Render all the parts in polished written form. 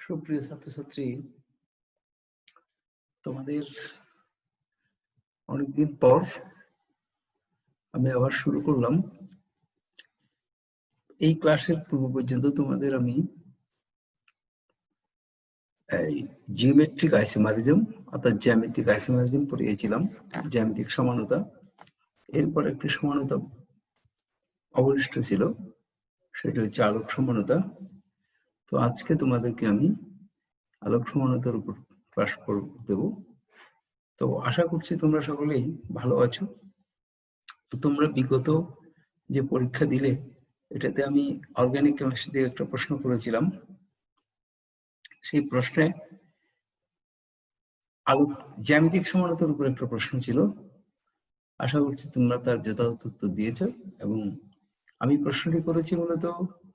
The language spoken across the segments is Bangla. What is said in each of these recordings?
সুপ্রিয় ছাত্রছাত্রী, তোমাদের অনেকদিন পর আমি আবার শুরু করলাম। এই ক্লাসের পূর্ব পর্যন্ত তোমাদের আমি জিওমেট্রিক আইসোমারিজম অর্থাৎ জ্যামিতিক আইসোমারিজম পড়িয়েছিলাম, জ্যামিতিক সমানতা। এরপর একটি সমানতা অবশিষ্ট ছিল, সেটা হচ্ছে আলোক সমানতা। তো আজকে তোমাদেরকে আমি আলোক সমানতার উপর ক্লাস দেব। তো আশা করছি তোমরা সকলেই ভালো আছো। তো তোমরা বিগত যে পরীক্ষা দিলে, এটাতে আমি অর্গানিক কেমিস্ট্রি দিয়ে একটা প্রশ্ন করেছিলাম। সেই প্রশ্নে জ্যামিতিক সমানতার উপর একটা প্রশ্ন ছিল। আশা করছি তোমরা তার যথাযথ উত্তর দিয়েছ। এবং আমি প্রশ্নটি করেছি মূলত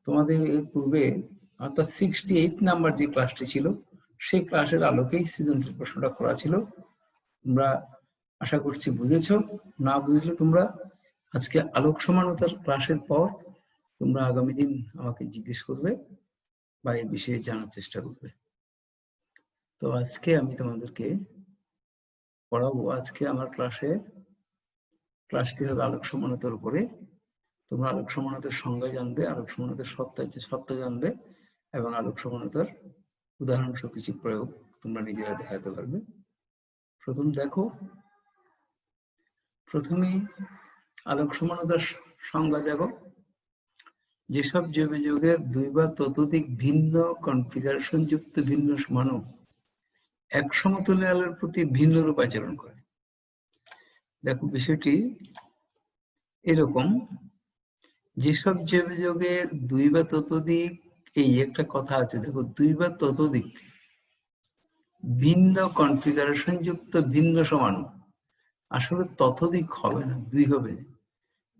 তোমাদের এর পূর্বে অর্থাৎ 68 নাম্বার যে ক্লাসটি ছিল, সেই ক্লাসের আলোকেই সৃজনশীল প্রশ্নটা করা ছিল। তোমরা আশা করছি বুঝেছ। না বুঝলে তোমরা আজকে আলোক সমানতার ক্লাসের পর তোমরা আগামী দিন আমাকে জিজ্ঞেস করবে বা এই বিষয়ে জানার চেষ্টা করবে। তো আজকে আমি তোমাদেরকে পড়াবো। আজকে আমার ক্লাসটি হবে আলোক সমানতার উপরে। তোমরা আলোক সমানতার সংজ্ঞা জানবে, আলোক সমানতার সত্য জানবে এবং আলোক সমানতার উদাহরণ সহ কিছু প্রয়োগ তোমরা নিজেরা দেখাতে পারবে। প্রথমেই আলোক সমানতার সংজ্ঞা দেখো। যেসব জৈব-যৌগের দুই বা ততোধিক ভিন্ন কনফিগারেশন যুক্ত ভিন্ন সমাণু এক সমতলে আলোর প্রতি ভিন্ন রূপ আচরণ করে। দেখো বিষয়টি এরকম, যেসব জৈব-যৌগের দুই বা ততোধিক, এই একটা কথা আছে দেখো, দুই বা ততোধিক ভিন্ন কনফিগারেশন যুক্ত ভিন্ন সমাণু, আসলে ততোধিক হবে না, দুই হবে।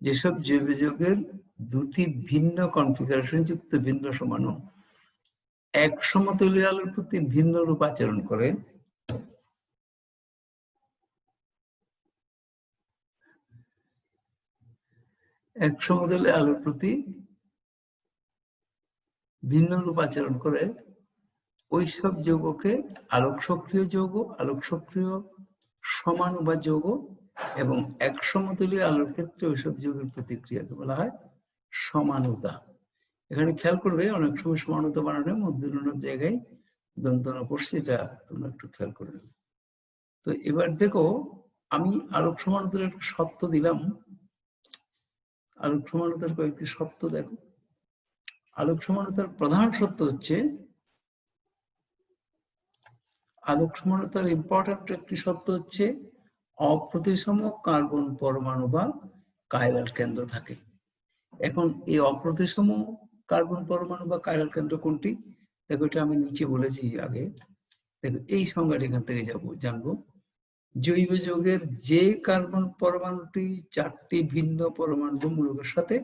যেসব জৈব-যৌগের দুটি ভিন্ন কনফিগারেশন যুক্ত ভিন্ন সমাণু এক সমতলীয় আলোর প্রতি ভিন্ন রূপ আচরণ করে, এক সমতলীয় আলোর প্রতি ভিন্ন রূপ আচরণ করে, ওই সব যৌগকে আলোক সক্রিয় যৌগ, আলোক সক্রিয় সমাণু বা যৌগ, এবং এক সমতলীয় আলোর ক্ষেত্রে ওইসব যৌগের প্রতিক্রিয়াকে বলা হয় সমানুতা। এখানে খেয়াল করবে, অনেক সময় সমানুতা বানানোর মধ্যে জায়গায় দন্তন পড়ছে, এটা তোমরা একটু খেয়াল করে নেবে। তো এবার দেখো, আমি আলোক সমানুতার একটা সত্য দিলাম। আলোক সমানুতার কয়েকটি সত্য দেখো। আলোক সমানুতার প্রধান সত্য হচ্ছে, আলোক সমানুতার ইম্পর্টেন্ট একটি সত্য হচ্ছে অপ্রতিসম কার্বন পরমাণু বা কাইরাল কেন্দ্র থাকে। এখন এই অপ্রতিসম কার্বন পরমাণু বা কাইরাল কেন্দ্র কোনটি? দেখো, এটা আমি নিচে বলেছি আগে। দেখো, এই সংজ্ঞাটা এখান থেকে জানবো। জৈব যৌগের যে কার্বন পরমাণুটি 4টি ভিন্ন পরমাণু মূলকের সাথে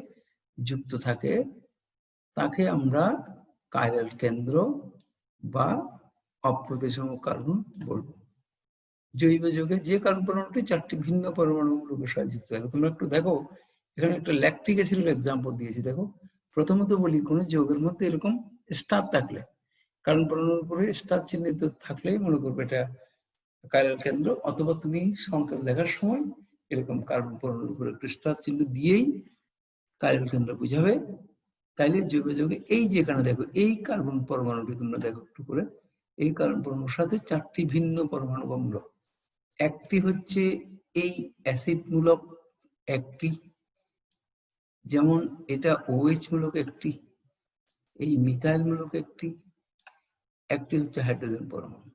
যুক্ত থাকে, তাকে আমরা কাইরাল কেন্দ্র বা অপ্রতিসম কার্বন বলবো। জৈব যৌগের যে কার্বন পরমাণুটি 4টি ভিন্ন পরমাণু মূলকের সাথে যুক্ত থাকে। তোমরা একটু দেখো, এখানে একটা ল্যাকটিক অ্যাসিডের এক্সাম্পল দিয়েছি। দেখো, প্রথমত বলি, কোন যৌগের মধ্যে এরকম স্টার থাকলে, কার্বন পরমাণুর উপরে স্টার চিহ্নিত থাকলেই মনে করবে এটা কাইরাল কেন্দ্র, অথবা তুমি সংকেত দেখার সময় এরকম কার্বন পরমাণুর উপরে একটা স্টার চিহ্ন দিয়েই কাইরাল কেন্দ্র বুঝাবে। তাইলে জৈব যৌগে এই যেখানে দেখো, এই কার্বন পরমাণুটি তোমরা দেখো একটু করে, এই কার্বন পরমাণুর সাথে 4টি ভিন্ন পরমাণু বা মূলক। একটি হচ্ছে এই অ্যাসিড মূলক, একটি, যেমন এটা OH মূলক একটি, এই মিথাইল মূলক একটি হচ্ছে হাইড্রোজেন পরমাণু।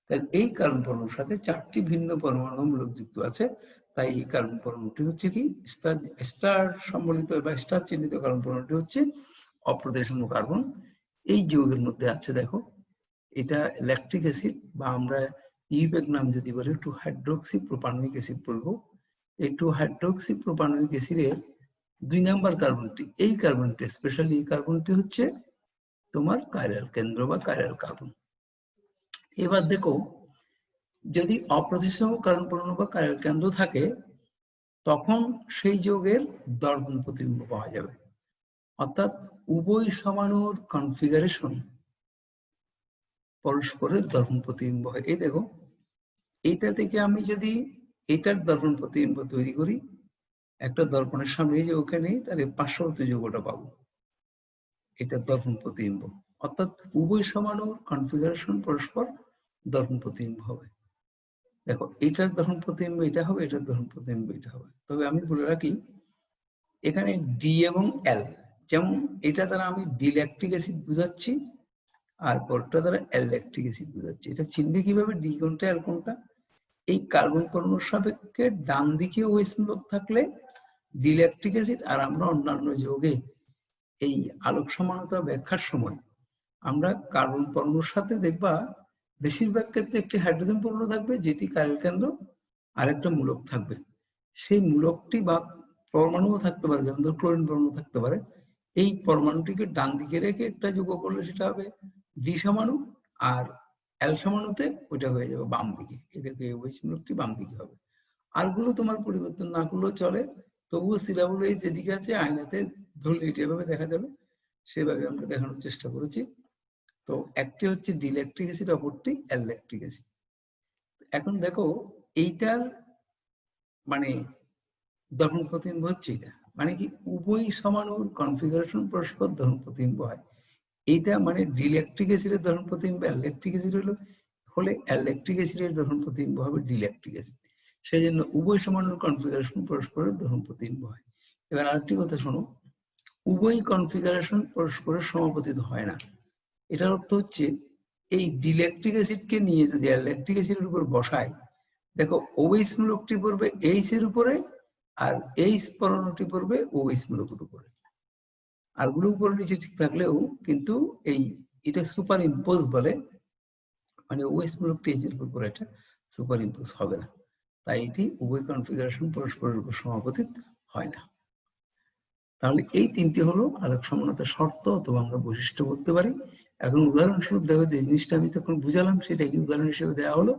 তাই এই কার্বন পরমাণুর সাথে 4টি ভিন্ন পরমাণু মূলক যুক্ত আছে। তাই এই কার্বন পরমাণুটি হচ্ছে কি স্টার সম্বলিত বা স্টার চিহ্নিত কার্বন পরমাণুটি হচ্ছে অপ্রতিসম কার্বন। এই যৌগের মধ্যে আছে, দেখো, এটা ল্যাকটিক অ্যাসিড, বা আমরা ইউপ্যাক নাম যদি বলি 2-হাইড্রোক্সি প্রোপানোয়িক অ্যাসিড বলবো। এই 2-হাইড্রোক্সি প্রোপানোয়িক অ্যাসিডের 2 নাম্বার কার্বনটি, এই কার্বনটি স্পেশালি এই কার্বনটি হচ্ছে তোমার কাইরাল কেন্দ্র বা কাইরাল কার্বন। এবার দেখো, যদি অপ্রতিসম কার্বন পরমাণু বা কাইরাল কেন্দ্র থাকে, তখন সেই যৌগের দর্পণ প্রতিবিম্ব পাওয়া যাবে। অর্থাৎ উভয় সমাণুর কনফিগারেশন পরস্পরের দর্পণ প্রতিবিম্ব হয়। এই দেখো, এইটা থেকে আমি যদি এটার দর্পণ প্রতিবিম্ব তৈরি করি, একটা দর্পণের সামনে যে ওকে নেই, তাহলে পার্শ্ববর্তী যৌগটা পাবো, এটার দর্পণ প্রতিবিম্ব। অর্থাৎ উভয় সমাণুর কনফিগারেশন পরস্পর দর্পণ প্রতিবিম্ব হবে। দেখো, এটার দর্পণ প্রতিবিম্ব এটা হবে, এটার দর্পণ প্রতিবিম্ব এটা হবে। তবে আমি বলে রাখি, এখানে ডি এবং এল, যেমন এটা দ্বারা আমি ডি ল্যাকটিক অ্যাসিড বুঝাচ্ছি, আর পরটা দ্বারা এল ল্যাকটিক অ্যাসিড বুঝাচ্ছি। এটা চিনবে কিভাবে ডি কোনটা এল কোনটা? এই কার্বন পরমাণুর সাপেক্ষে ডান দিকে ওএইচ মূলক থাকলে ডি ল্যাকটিক অ্যাসিড, আর আমরা অন্যান্য যৌগে এই আলোক সমানতা ব্যাখ্যার সময় আমরা কার্বন পরমাণুর সাথে দেখবা বেশিরভাগ ক্ষেত্রে একটি হাইড্রোজেন পরমাণু থাকবে, যেটি কার্বন কেন্দ্র, আর একটা মূলক থাকবে। সেই মূলকটি বা পরমাণুও থাকতে পারে, যেমন ধর ক্লোরিন পরমাণু থাকতে পারে। এই পরমাণুটিকে ডান দিকে রেখে একটা যৌগ করলে সেটা হবে ডি সমাণু, আর এল সমাণুতে ওইটা হয়ে যাবে বাম দিকে। এদেরকে ওইচ মূলকটি বাম দিকে হবে। আরগুলো তোমার পরিবর্তন না করলেও চলে, তবুও সিলাবল এই যেদিকে আছে আয়নাতে ধরলে এটা এভাবে দেখা যাবে, সেভাবে আমরা দেখানোর চেষ্টা করেছি। তো একটি হচ্ছে ডি ল্যাকটিক অ্যাসিড, অপরটি এল ল্যাকটিক অ্যাসিড। এখন দেখো, এইটার মানে দহন প্রতিবিম্ব হচ্ছে এটা, মানে কি উভয় সমাণুর কনফিগারেশন পরস্পর দহন প্রতিবিম্ব হয়। এইটা মানে ডি ল্যাকটিক অ্যাসিডের দহন প্রতিবিম্ব এল ল্যাকটিক অ্যাসিড হলে এল ল্যাকটিক অ্যাসিডের দহন প্রতিবিম্ব হবে ডি ল্যাকটিক অ্যাসিড। সেই জন্য উভয় সমাণুর কনফিগারেশন পরস্পরের দহন প্রতিবিম্ব হয়। এবার আরেকটি কথা শোনো, উভয় কনফিগারেশন পরস্পরের সমাপতিত হয় না। এটার অর্থ হচ্ছে, এই ডি ল্যাকটিক অ্যাসিডকে নিয়ে যদি এল ল্যাকটিক অ্যাসিডের উপর বসায়, দেখো ওএইচ মূলকটি পড়বে এইচ এর উপরে, আর এইচ পরমাণুটি পড়বে ওএইচ মূলকের উপরে। আর গুলো উপরে নিচে ঠিক থাকলেও কিন্তু এই এটা সুপার ইম্পোজ বলে, মানে ওএইচ মূলকটি এইচ এর উপর এটা সুপার ইম্পোজ হবে না। তাই এটি উভয় কনফিগারেশন পরস্পরের উপর সমাপতিত হয় না। তাহলে এই তিনটি হলো আলোক সমানতার শর্ত, অথবা আমরা বৈশিষ্ট্য বলতে পারি। এখন উদাহরণস্বরূপ দেখো, যে জিনিসটা আমি তখন বুঝালাম সেটা কি উদাহরণ হিসেবে দেওয়া হলো।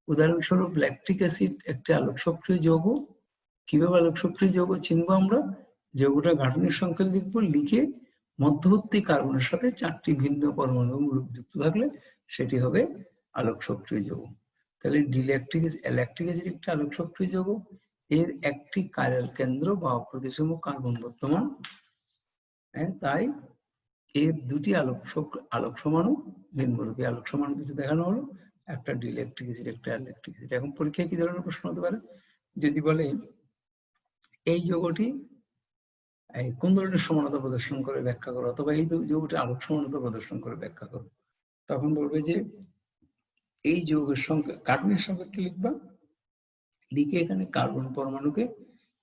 উদাহরণস্বরূপ ল্যাকটিক অ্যাসিড একটি আলোক সক্রিয় যৌগ। কিভাবে আলোক সক্রিয় যৌগ চিনবো আমরা? যৌগটা গাঠনিক সংকেত লিখবো, লিখে মধ্যবর্তী কার্বনের সাথে 4টি ভিন্ন পরমাণু যুক্ত থাকলে সেটি হবে আলোক সক্রিয় যৌগ। তাহলে ল্যাকটিক অ্যাসিড একটি আলোক সক্রিয় যৌগ, এর একটি কাইরাল কেন্দ্র বা অপ্রতিসম কার্বন বর্তমান। তাই এর দুটি আলোক সমাণু, নিম্নরূপী আলোক সমাণু দুটি দেখানো হলো, একটা ডি ল্যাকটিক অ্যাসিড, একটা এল ল্যাকটিক অ্যাসিড। এখন পরীক্ষায় কি ধরনের প্রশ্ন হতে পারে? যদি বলে এই যৌগটি কোন ধরনের সমানতা প্রদর্শন করে ব্যাখ্যা করো, অথবা এই যৌগটি আলোক সমানতা প্রদর্শন করে ব্যাখ্যা করো, তখন বলবে যে এই যৌগের সংখ্যা কার্বনের সংখ্যাটি লিখবা, লিখে এখানে কার্বন পরমাণুকে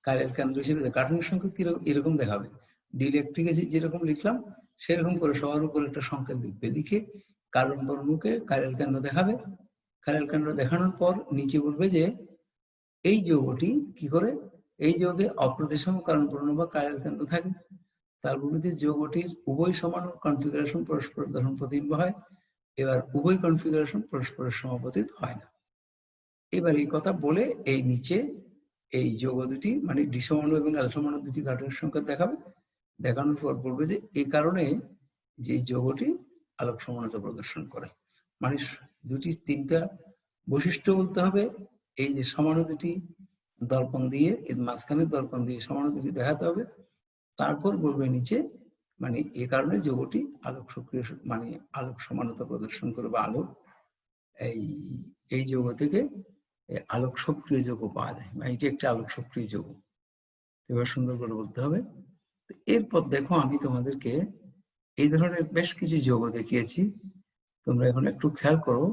কাইরাল কেন্দ্র হিসেবে কার্বনের সংখ্যা এরকম দেখাবে। ডি ল্যাকটিক অ্যাসিড যেরকম লিখলাম সেরকম করে সবার উপর একটা সংকেত লিখবে, লিখে কার্বন পরমাণুকে কাইরাল কেন্দ্র দেখাবে। কাইরাল কেন্দ্র দেখানোর পর নিচে বলবে যে এই যৌগটি কি করে, এই যৌগে অপ্রতিসম কার্বন পরমাণু বা কাইরাল কেন্দ্র থাকে, তার বিপরীতে যৌগটির উভয় সমান কনফিগারেশন পরস্পর দহন প্রতিবিম্ব হয়। এবার উভয় কনফিগারেশন পরস্পরের সমাপতিত হয় না। এবার এই কথা বলে এই নিচে এই যৌগ দুটি মানে ডি সমাণু এবং এল সমাণু দুটি গাঠনিক সংকেত দেখাবে, দেখানোর পর বলবে যে এই কারণে যে যৌগটি আলোক সমানতা প্রদর্শন করে। মানে দুটি তিনটা বৈশিষ্ট্য বলতে হবে, এই যে সমাণু দুটি দর্পণ দিয়ে, এর মাঝখানে দর্পণ দিয়ে সমাণু দুটি দেখাতে হবে। তারপর বলবে নিচে মানে এ কারণে যৌগটি আলোক সক্রিয় মানে আলোক সমানতা প্রদর্শন করে, বা আলোক এই যৌগ থেকে আলোক সক্রিয় যৌগ পাওয়া যায়, বা এটি একটি আলোক সক্রিয় যৌগ। এবার সুন্দর করে বলতে হবে। এরপর দেখো, আমি তোমাদেরকে এই ধরনের বেশ কিছু যৌগ দেখিয়েছি, তোমরা এখন একটু খেয়াল করো।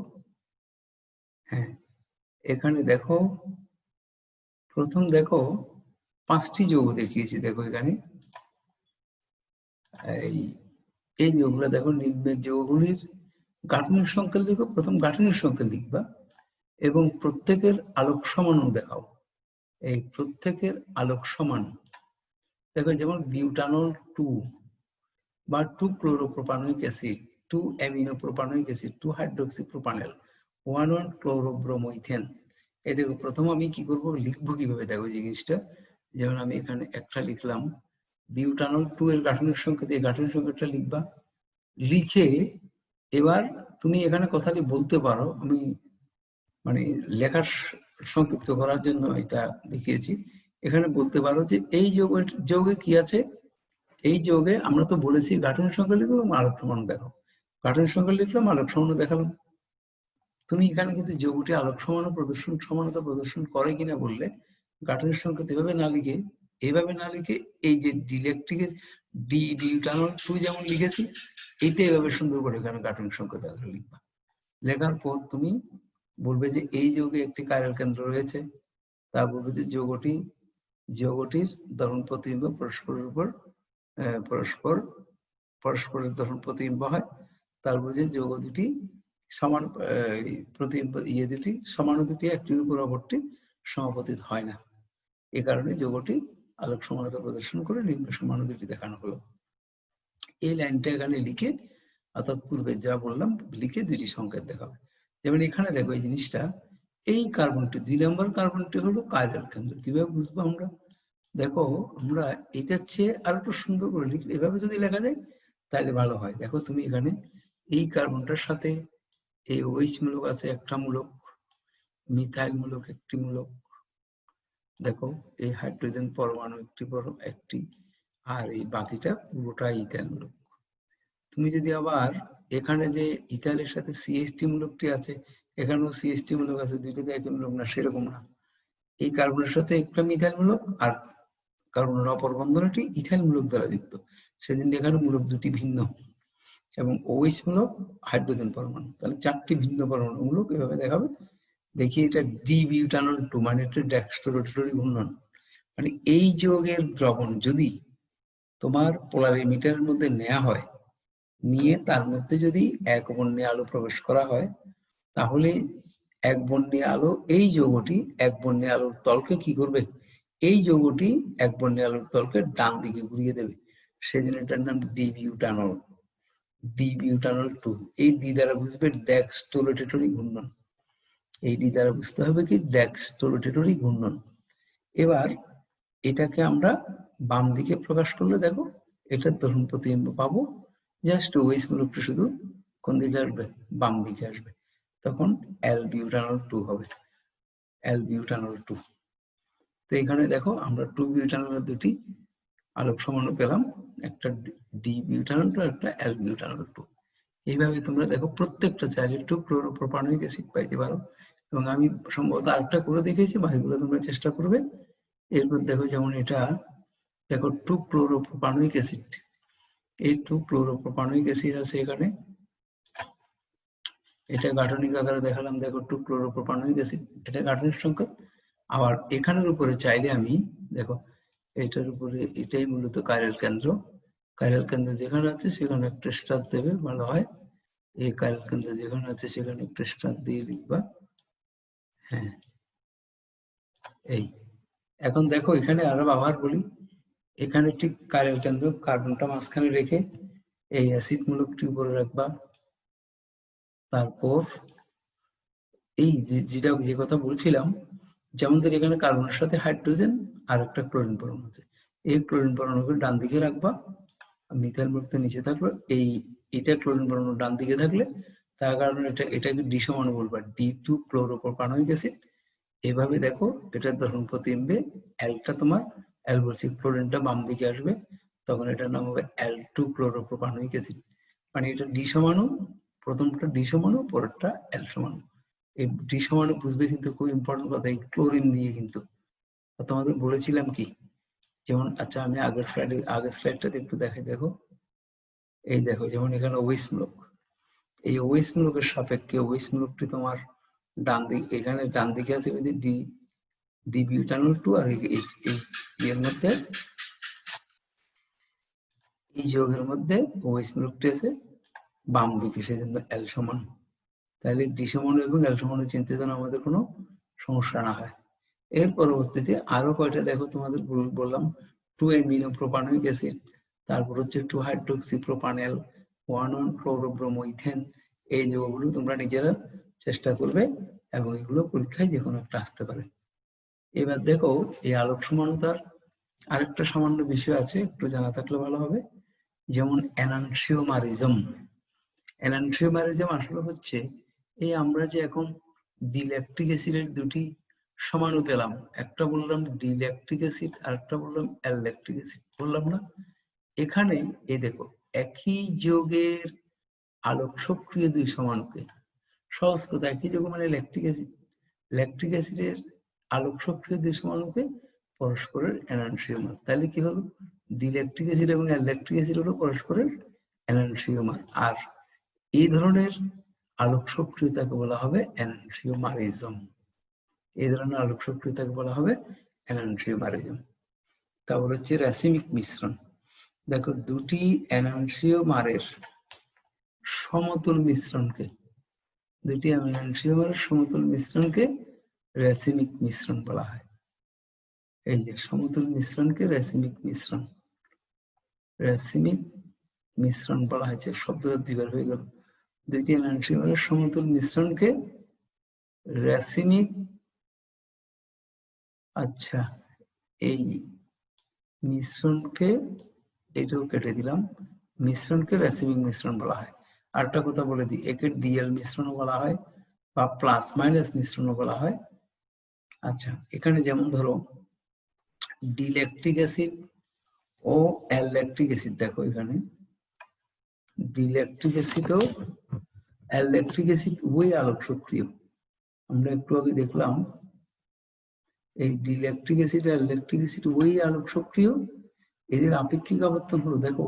হ্যাঁ, এখানে দেখো, প্রথম দেখো 5টি যৌগ দেখিয়েছি। দেখো এখানে এই যৌগগুলো দেখো, নিম্নের যৌগগুলির গাঠনিক সংকেত লিখো, প্রথম গাঠনিক সংকেত লিখবা এবং প্রত্যেকের আলোক সমাণু দেখাও। এই প্রত্যেকের আলোক সমাণু দেখো, যেমন বিউটানল 2 বা 2 chloropropanoic acid, 2 amino propanoic acid, 2 hydroxy propanal, 1 chlorobromoethane. এই দেখো, প্রথম আমি কি করব, লিখবো কিভাবে দেখো জিনিসটা। যেমন আমি এখানে একটা লিখলাম, বিউটানল 2 এর গাঠনিক সংকেত, এই গাঠনিক সংকেতটা লিখবা, লিখে এবার তুমি এখানে কথাটি বলতে পারো, আমি মানে লেখার সংক্ষিপ্ত করার জন্য এটা দেখিয়েছি। এখানে বলতে পারো যে এই যোগে কি আছে, এই যোগে আমরা তো বলেছি গাঠনিক সংখ্যা লিখো এবং আলোক সমান দেখো। গাঠনিক সংখ্যা লিখলাম, আলোক সমান দেখালাম। তুমি এখানে কিন্তু যোগটি আলোক সমানতা প্রদর্শন করে কিনা বললে, গাঠনিক সংখ্যা এভাবে না লিখে, এইভাবে না লিখে এই যে ডিলেকট্রিকের ডি বিউটানল 2 যেমন লিখেছি, এইটা এভাবে সুন্দর করে এখানে গাঠনিক সংখ্যা দেখা লিখবা। লেখার পর তুমি বলবে যে এই যোগে একটি কাইরাল কেন্দ্র রয়েছে, তা বলবে যে যোগটির দহন প্রতিবিম্ব পরস্পরের উপর পরস্পরের দহন প্রতিবিম্ব হয়। তারপর যে যোগ দুটি সমান প্রতিবিম্ব দুটি সমাণু দুটি একটির উপর অপরটি সমাপতিত হয় না। এ কারণে যোগটি আলোক সমানতা প্রদর্শন করে নিম্ন সমাণু দুটি দেখানো হলো। এই লাইনটা এখানে লিখে, অর্থাৎ পূর্বে যা বললাম লিখে দুটি সংকেত দেখাবে। যেমন এখানে দেখো এই জিনিসটা, এই কার্বনটি 2 নম্বর কার্বনটি হলো কাইরাল কেন্দ্র। কিভাবে বুঝবো আমরা? দেখো আমরা এটার চেয়ে আর একটু সুন্দর করে লিখলে, এভাবে যদি লেখা যায় তাহলে ভালো হয়। দেখো তুমি এখানে এই কার্বনটার সাথে এই OH মূলক আছে একটা মূলক, মিথাইল মূলক একটি মূলক, দেখো এই হাইড্রোজেন পরমাণু একটি, আর এই বাকিটা পুরোটাই ইথাইল মূলক। তুমি যদি আবার এখানে যে ইথাইলের সাথে CH3 মূলকটি আছে, এখানেও CH3 মূলক আছে, দুইটাতে একই মূলক না, সেরকম না। এই কার্বনের সাথে একটা মিথাইল মূলক আর কার্বনের অপর বন্ধনটি ইথাইল মূলক দ্বারা যুক্ত, সেদিন এখানে মূলক দুটি ভিন্ন, এবং OH মূলক হাইড্রোজেন পরমাণু, তাহলে 4টি ভিন্ন পরমাণু মূলক এভাবে দেখাবে। দেখি এটা ডিবিউটানল 2, মানে এটা ডেক্সট্রোরোটারি ঘূর্ণন। মানে এই যৌগের দ্রবণ যদি তোমার পোলারিমিটারের মধ্যে নেওয়া হয়, নিয়ে তার মধ্যে যদি এক বর্ণীয় আলো প্রবেশ করা হয়, তাহলে এক বর্ণীয় আলো, এই যৌগটি এক বর্ণীয় আলোর তলকে কি করবে, এই যৌগটি এক বর্ণীয় আলোর তলকে ডান দিকে ঘুরিয়ে দেবে। সেদিন এটার নাম ডিবিউটানল 2। এই ডি দ্বারা বুঝবে ডেক্সট্রোরোটেটরি ঘূর্ণন, এই ডি দ্বারা বুঝতে হবে কি ডেক্সট্রোরোটেটরি ঘূর্ণন। এবার এটাকে আমরা বাম দিকে প্রকাশ করলে দেখো এটার দহন প্রতিবিম্ব পাবো, জাস্ট OH মূলকটি শুধু কোন দিকে আসবে, বাম দিকে আসবে, তখন L-বিউটানল 2 হবে, L-বিউটানল 2। তো এখানে দেখো আমরা 2 বিউটানলের দুটি আলোক সমাণু পেলাম, একটা ডি-বিউটানল 2, একটা L-বিউটানল 2। এইভাবে তোমরা দেখো প্রত্যেকটা চাইলে 2 ক্লোরোপ্রোপানোয়িক অ্যাসিড পাইতে পারো, এবং আমি সম্ভবত আরেকটা করে দেখিয়েছি, বাকিগুলো তোমরা চেষ্টা করবে। এরপর দেখো যেমন এটা দেখো 2 ক্লোরোপ্রোপানোয়িক অ্যাসিড, এই 2 ক্লোরোপ্রোপানোয়িক অ্যাসিড আছে এখানে, এটা গাঠনিক আকারে দেখালাম, দেখো 2 ক্লোরোপ্রোপানোয়িক অ্যাসিড, এটা গাঠনিক সংকেত। আবার এখানের উপরে চাইলে আমি দেখো এটার উপরে, এটাই মূলত কাইরাল কেন্দ্র, কাইরাল কেন্দ্র যেখানে আছে সেখানে একটা স্টার দেবে, ভালো হয়। এই কাইরাল কেন্দ্র যেখানে আছে সেখানে একটা স্টার দিয়ে লিখবা। হ্যাঁ, এই এখন দেখো এখানে আরো আবার বলি, এখানে ঠিক কাইরাল কেন্দ্র, কার্বনটা মাঝখানে রেখে এই অ্যাসিড মূলকটি উপরে রাখবা। তারপর এই যে কথা বলছিলাম, যেমন ধর এখানে কার্বনের সাথে হাইড্রোজেন আর একটা ক্লোরিন পরমাণু আছে, এই ক্লোরিন পরমাণুকে ডান দিকে রাখবা, মিথাইল মূলকটা নিচে থাকলো, এটা ক্লোরিন পরমাণু ডান দিকে থাকলে তার কারণে এটাকে ডি সমান বলবা, D2 ক্লোরোপ্রোপানোয়িক অ্যাসিড। এভাবে দেখো এটার দহন প্রতিবিম্বে অ্যালটা তোমার, অ্যাল বলছি, ক্লোরিনটা বাম দিকে আসবে, তখন এটার নাম হবে L2 ক্লোরোপ্রোপানোয়িক অ্যাসিড। মানে এটা ডি সমাণু, প্রথমটা ডি সমাণু, পরেরটা L সমাণু। এই ডি সমাণু বুঝবে কিন্তু খুব ইম্পর্টেন্ট কথা, এই ক্লোরিন দিয়ে কিন্তু। তোমাদের বলেছিলাম কি, যেমন আচ্ছা আমি আগের স্লাইডটাতে একটু দেখাই, দেখো এই দেখো যেমন এখানে OH মূলক, এই OH মূলকের সাপেক্ষে OH মূলকটি তোমার ডান দিকে, এখানে ডান দিকে আছে ডি-বিউটানল 2, আর এর মধ্যে এই যৌগের মধ্যে OH মূলকটি আছে বাম দিকে, সেজন্য L সমান। তাহলে ডি সমাণু এবং L সমাণু চিনতে যেন আমাদের কোনো সমস্যা না হয়। এর পরবর্তীতে আরো কয়টা দেখো তোমাদের বললাম, 2 অ্যামিনো প্রোপানোয়িক অ্যাসিড, তারপর হচ্ছে 2 হাইড্রোক্সি প্রোপানেল, 1 ক্লোরোব্রোমো ইথেন। এই যৌগগুলো তোমরা নিজেরা চেষ্টা করবে, এবং এগুলো পরীক্ষায় যে কোনো একটা আসতে পারে। এবার দেখো এই আলোক সমানুতার আরেকটা সামান্য বিষয় আছে, একটু জানা থাকলে ভালো হবে, যেমন এনানসিওমারিজম। এনানথ্রিওমারিজম আসলে হচ্ছে এই আমরা যে এখন ডিল্যাকটিক অ্যাসিডের দুটি সমাণু পেলাম, একটা বললাম ডিল্যাকটিক অ্যাসিড আর একটা বললাম অ্যালল্যাকটিক অ্যাসিড, বললাম না? এখানে এই দেখো একই যৌগের আলোক সক্রিয় দুই সমাণুকে, সহজ কথা, একই যৌগ মানে ল্যাকটিক অ্যাসিড, ল্যাকটিক অ্যাসিডের আলোক সক্রিয় দুই সমাণুকে পরস্পরের এনানথ্রিওমার। তাহলে কি হলো, ডিল্যাকটিক অ্যাসিড এবং অ্যালল্যাকটিক অ্যাসিড হলো পরস্পরের এনানথ্রিওমার। আর এই ধরনের আলোক সক্রিয়তাকে বলা হবে এনানথ্রিওমারিজম। এই ধরনের আলোক সক্রিয়তাকে বলা হবে এনানথ্রিওমারিজম। তারপর হচ্ছে রাসায়নিক মিশ্রণ। দেখো দুটি এনানথ্রিওমারের সমতুল মিশ্রণকে, দুটি এনানথ্রিওমারের সমতুল মিশ্রণকে রাসায়নিক মিশ্রণ বলা হয়। এই যে সমতুল মিশ্রণকে রাসায়নিক মিশ্রণ, রাসায়নিক মিশ্রণ বলা হয়েছে। শব্দটা দুইবার হয়ে গেল। দুইটি এনানথ্রিওমারের সমতুল মিশ্রণকে রাসায়নিক, আচ্ছা এই মিশ্রণকে, এটাও কেটে দিলাম, মিশ্রণকে রাসায়নিক মিশ্রণ বলা হয়। আরেকটা কথা বলে দিই, একে ডিএল মিশ্রণও বলা হয় বা প্লাস মাইনাস মিশ্রণও বলা হয়। আচ্ছা এখানে যেমন ধরো ডিল্যাকটিক অ্যাসিড ও অ্যালল্যাকটিক অ্যাসিড, দেখো এখানে ডিল্যাকটিক অ্যাসিড ও অ্যালল্যাকটিক অ্যাসিড উভয়ই আলোক সক্রিয়। আমরা একটু আগে দেখলাম এই ডিল্যাকটিক অ্যাসিড আর অ্যালল্যাকটিক অ্যাসিড উভয়ই আলোক সক্রিয়। এদের আপেক্ষিক আবর্তন হলো, দেখো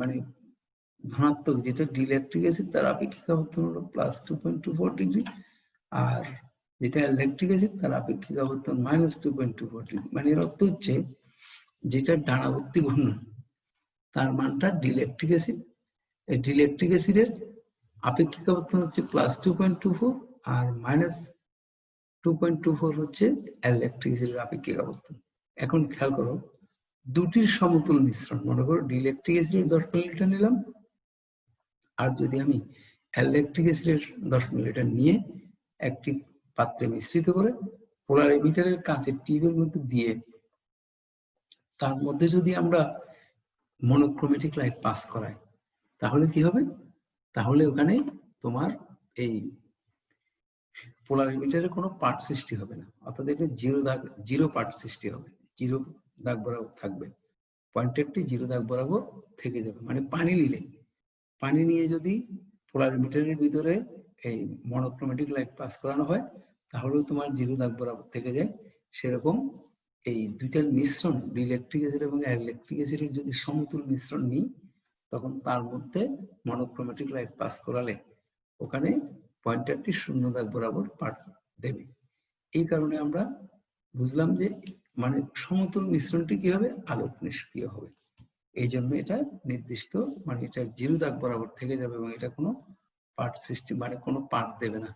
মানে ধনাত্মক, যেটা ডিল্যাকটিক অ্যাসিড তার আপেক্ষিক আবর্তন হলো +2.24 ডিগ্রি, আর যেটা অ্যালল্যাকটিক অ্যাসিড তার আপেক্ষিক আবর্তন -2.24 ডিগ্রি। মানে এর অর্থ হচ্ছে যেটা ডানাবর্তী ঘূর্ণন তার মানটা ডিল্যাকটিক অ্যাসিড, এই ডিল্যাকটিক অ্যাসিডের আপেক্ষিক আবর্তন হচ্ছে +2.24 আর -2.24 হচ্ছে অ্যালল্যাকটিক অ্যাসিডের আপেক্ষিক আবর্তন। এখন খেয়াল করো দুটির সমতুল মিশ্রণ, মনে করো ডিল্যাকটিক অ্যাসিডের 10 মিলিলিটার নিলাম, আর যদি আমি অ্যালল্যাকটিক অ্যাসিডের 10 মিলিলিটার নিয়ে একটি পাত্রে মিশ্রিত করে পোলার এমিটারের কাঁচের টিউবের মধ্যে দিয়ে তার মধ্যে যদি আমরা মনোক্রোমেটিক লাইট পাস করাই, তাহলে কি হবে, তাহলে ওখানে তোমার এই পোলার এমিটারে কোনো পার্ট সৃষ্টি হবে না, অর্থাৎ এখানে জিরো পার্ট সৃষ্টি হবে, জিরো দাগ বরাবর থাকবে, পয়েন্টারটি জিরো দাগ বরাবর থেকে যাবে। মানে পানি নিয়ে যদি পোলার এমিটারের ভিতরে এই মনোক্রোমেটিক লাইট পাস করানো হয় তাহলেও তোমার জিরো দাগ বরাবর থেকে যায়। সেরকম এই দুইটার মিশ্রণ, ডিল্যাকটিক অ্যাসিড এবং অ্যালল্যাকটিক অ্যাসিডের যদি সমতুল মিশ্রণ নিই, তখন তার মধ্যে মনোক্রোমেটিক লাইট পাস করালে ওখানে পয়েন্টারটি শূন্য দাগ বরাবর পাঠ দেবে। এই কারণে আমরা বুঝলাম যে মানে সমতুল মিশ্রণটি কি হবে, আলোক নিষ্ক্রিয় হবে। এই জন্য এটা নির্দিষ্ট, মানে এটা জিরো দাগ বরাবর থেকে যাবে এবং এটা কোনো পার্ট সিস্টেম, মানে কোনো পার্ট দেবে না,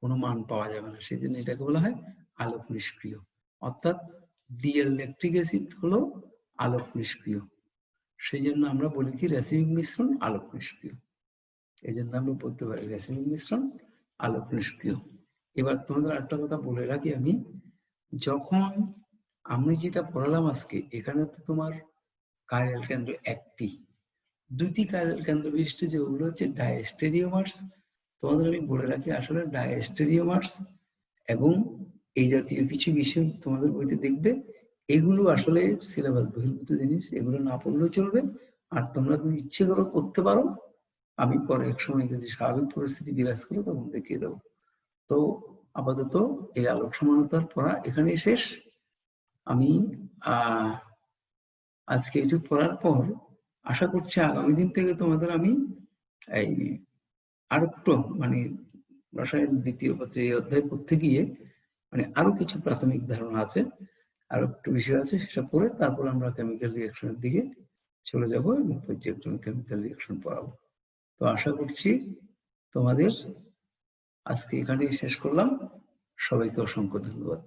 কোনো মান পাওয়া যাবে না, সেই জন্য এটাকে বলা হয় আলোক নিষ্ক্রিয়। অর্থাৎ ডিএলল্যাকটিক অ্যাসিড হলো আলোক নিষ্ক্রিয়, সেই জন্য আমরা বলি কি রাসায়নিক মিশ্রণ আলোক নিষ্ক্রিয়। এই জন্য আমরা বলতে পারি রাসায়নিক মিশ্রণ আলোক নিষ্ক্রিয়। এবার তোমাদের একটা কথা বলে রাখি আমি, যখন আমি যেটা পড়ালাম আজকে, এখানে তো তোমার কাইরাল কেন্দ্র একটি, দুটি কাইরাল কেন্দ্র বিশিষ্ট যেগুলো হচ্ছে ডায়াস্টেরিওমার্স। তোমাদের আমি বলে রাখি আসলে ডায়াস্টেরিওমার্স এবং এই জাতীয় কিছু বিষয় তোমাদের বইতে দেখবে, এগুলো আসলে সিলেবাস বহির্ভূত জিনিস, এগুলো না পড়লেও চলবে। আর তোমরা যদি ইচ্ছে করো করতে পারো, আমি পরে এক সময় যদি স্বাভাবিক পরিস্থিতি বিরাজ করে তখন দেখিয়ে দেবো। তো আপাতত এই আলোক সমানতার পড়া এখানেই শেষ। আমি আজকে এইটুকু পড়ার পর আশা করছি আগামী দিন থেকে তোমাদের আমি এই আরেকটু মানে রসায়ন দ্বিতীয় পত্রে এই অধ্যায় পড়তে গিয়ে মানে আরো কিছু প্রাথমিক ধারণা আছে, আরো একটু বিষয় আছে, সেটা পড়ে তারপর আমরা কেমিক্যাল রিঅ্যাকশনের দিকে চলে যাব এবং পর্যায়ক্রমে কেমিক্যাল রিঅ্যাকশন পড়াবো। তো আশা করছি তোমাদের আজকে এখানেই শেষ করলাম। সবাইকে অসংখ্য ধন্যবাদ।